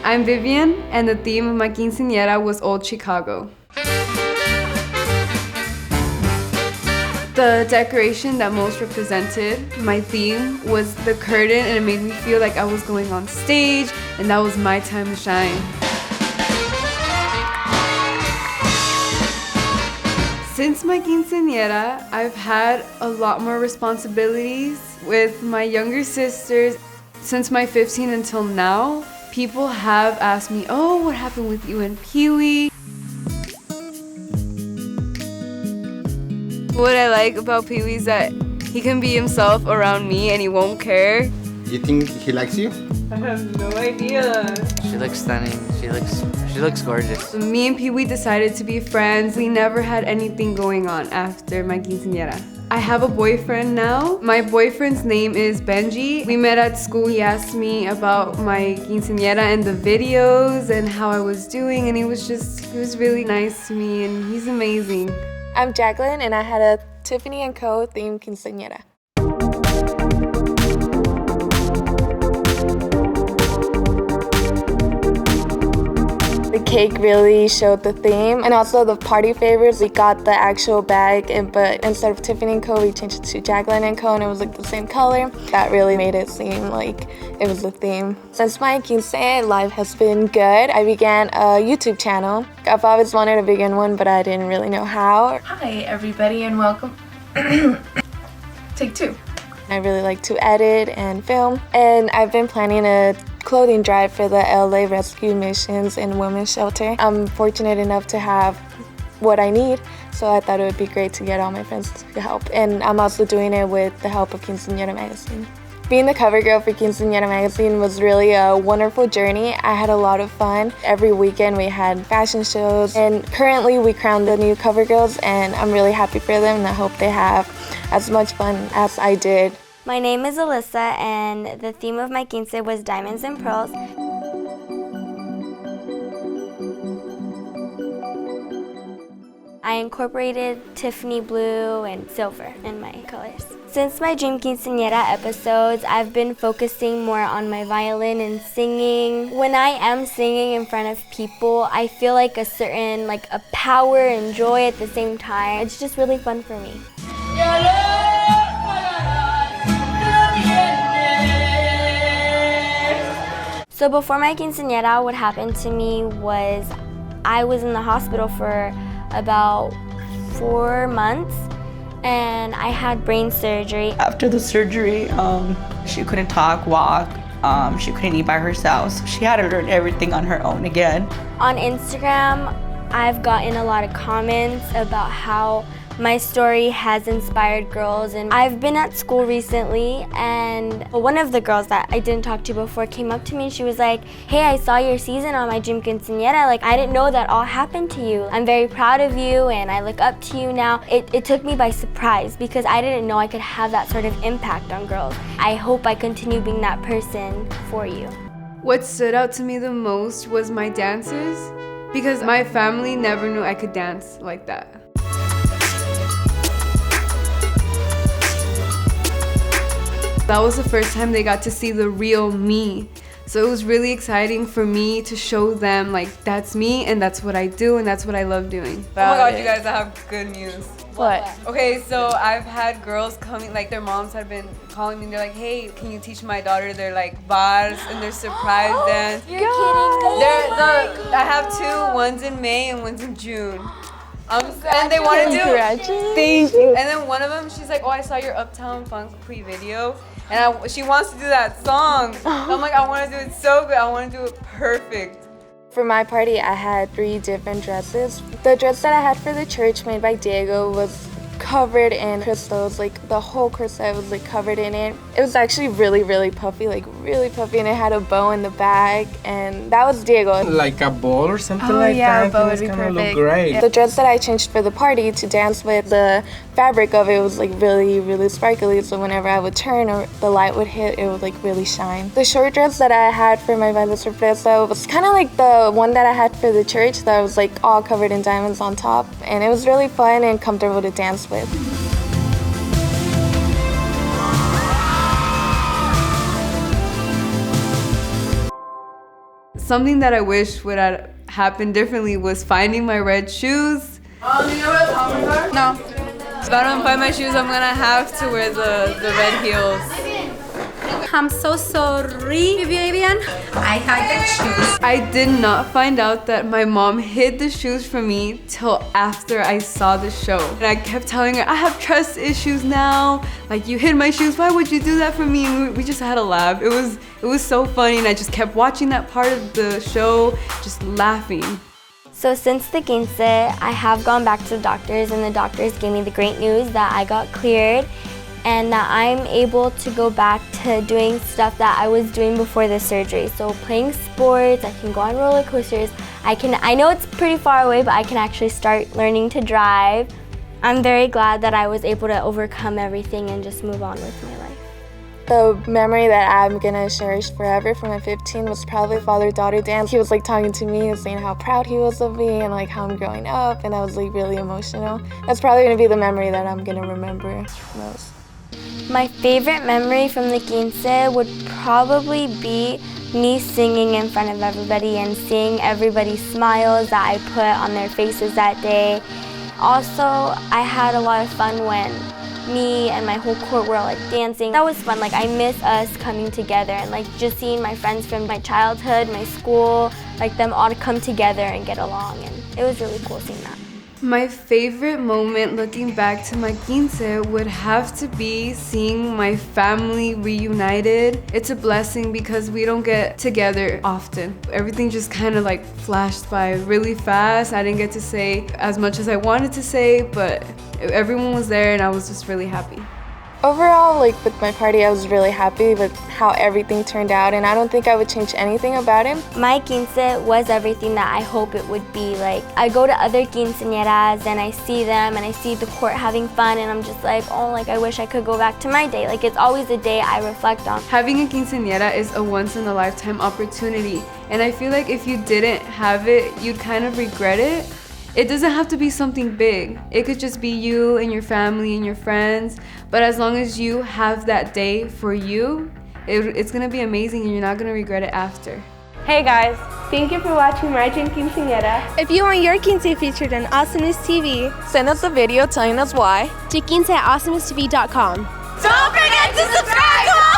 I'm Vivian, and the theme of my quinceañera was Old Chicago. The decoration that most represented my theme was the curtain, and it made me feel like I was going on stage, and that was my time to shine. Since my quinceañera, I've had a lot more responsibilities with my younger sisters. Since my 15 until now, people have asked me, oh, what happened with you and Pee-wee? What I like about Pee-wee is that he can be himself around me and he won't care. You think he likes you? I have no idea. She looks stunning. She looks gorgeous. Me and Pee-wee decided to be friends. We never had anything going on after my quinceañera. I have a boyfriend now. My boyfriend's name is Benji. We met at school. He asked me about my quinceañera and the videos and how I was doing, and he was really nice to me, and he's amazing. I'm Jacqueline, and I had a Tiffany & Co. themed quinceañera. The cake really showed the theme, and also the party favors. We got the actual bag, but instead of Tiffany & Co., we changed it to Jacqueline & Co., and it was like the same color. That really made it seem like it was the theme. Since my quince life has been good, I began a YouTube channel. I've always wanted to begin one, but I didn't really know how. Hi everybody and welcome. Take two. I really like to edit and film, and I've been planning a clothing drive for the LA Rescue Missions and Women's Shelter. I'm fortunate enough to have what I need, so I thought it would be great to get all my friends to help. And I'm also doing it with the help of Quinceañera magazine. Being the cover girl for Quinceañera magazine was really a wonderful journey. I had a lot of fun. Every weekend we had fashion shows, and currently we crowned the new cover girls, and I'm really happy for them, and I hope they have as much fun as I did. My name is Alyssa, and the theme of my quince was diamonds and pearls. I incorporated Tiffany blue and silver in my colors. Since my Dream Quinceañera episodes, I've been focusing more on my violin and singing. When I am singing in front of people, I feel like a power and joy at the same time. It's just really fun for me. So before my quinceañera, what happened to me was I was in the hospital for about 4 months, and I had brain surgery. After the surgery, she couldn't talk, walk, she couldn't eat by herself. So she had to learn everything on her own again. On Instagram, I've gotten a lot of comments about how my story has inspired girls, and I've been at school recently, and one of the girls that I didn't talk to before came up to me and she was like, hey, I saw your season on My Dream Quinceañera. Like, I didn't know that all happened to you. I'm very proud of you and I look up to you now. It took me by surprise because I didn't know I could have that sort of impact on girls. I hope I continue being that person for you. What stood out to me the most was my dancers, because my family never knew I could dance like that. That was the first time they got to see the real me. So it was really exciting for me to show them, like, that's me and that's what I do and that's what I love doing. Oh my god, you guys, I have good news. What? Okay, so I've had girls coming, like their moms have been calling me, they're like, hey, can you teach my daughter their like bars and their surprise dance? You're kidding me. I have two, one's in May and one's in June. And they want to do Thank you. And then one of them, she's like, oh, I saw your Uptown Funk pre-video, and she wants to do that song. So I'm like, I want to do it so good. I want to do it perfect. For my party, I had 3 different dresses. The dress that I had for the church made by Diego was covered in crystals, like the whole corset was like covered in it. It was actually really puffy, and it had a bow in the back, and that was Diego. Like a ball or something like yeah, that? a bow would be perfect. perfect. Look great. The dress that I changed for the party to dance with, the fabric of it was like really sparkly, so whenever I would turn or the light would hit, it would like really shine. The short dress that I had for my baile sorpresa was kind of like the one that I had for the church, that was like all covered in diamonds on top, and it was really fun and comfortable to dance with. Something that I wish would have happened differently was finding my red shoes. Do you know what almonds are? No. If I don't find my shoes, I'm gonna have to wear the red heels. I'm so sorry, Vivian. I had the shoes. I did not find out that my mom hid the shoes from me till after I saw the show. And I kept telling her, I have trust issues now. Like, you hid my shoes, why would you do that for me? And we just had a laugh. It was so funny, and I just kept watching that part of the show, just laughing. So since the Quince, I have gone back to the doctors, and the doctors gave me the great news that I got cleared and that I'm able to go back to doing stuff that I was doing before the surgery. So playing sports, I can go on roller coasters. I know it's pretty far away, but I can actually start learning to drive. I'm very glad that I was able to overcome everything and just move on with my life. The memory that I'm gonna cherish forever from my 15 was probably father-daughter dance. He was like talking to me and saying how proud he was of me and like how I'm growing up, and I was like really emotional. That's probably gonna be the memory that I'm gonna remember most. My favorite memory from the Quince would probably be me singing in front of everybody and seeing everybody's smiles that I put on their faces that day. Also, I had a lot of fun when me and my whole court were like dancing. That was fun. Like, I miss us coming together and like just seeing my friends from my childhood, my school, like them all come together and get along, and it was really cool seeing that. My favorite moment looking back to my Quince would have to be seeing my family reunited. It's a blessing because we don't get together often. Everything just kind of like flashed by really fast. I didn't get to say as much as I wanted to say, but everyone was there and I was just really happy. Overall, like with my party, I was really happy with how everything turned out, and I don't think I would change anything about it. My Quince was everything that I hope it would be. Like, I go to other quinceañeras and I see them and I see the court having fun, and I'm just like, oh, like I wish I could go back to my day. Like, it's always a day I reflect on. Having a quinceañera is a once-in-a-lifetime opportunity, and I feel like if you didn't have it, you'd kind of regret it. It doesn't have to be something big. It could just be you and your family and your friends. But as long as you have that day for you, it's gonna be amazing and you're not gonna regret it after. Hey guys, thank you for watching My Dream Quinceañera. If you want your Quince featured on Awesomeness TV, Send us a video telling us why to quince@awesomeness.tv.com. Don't forget to subscribe!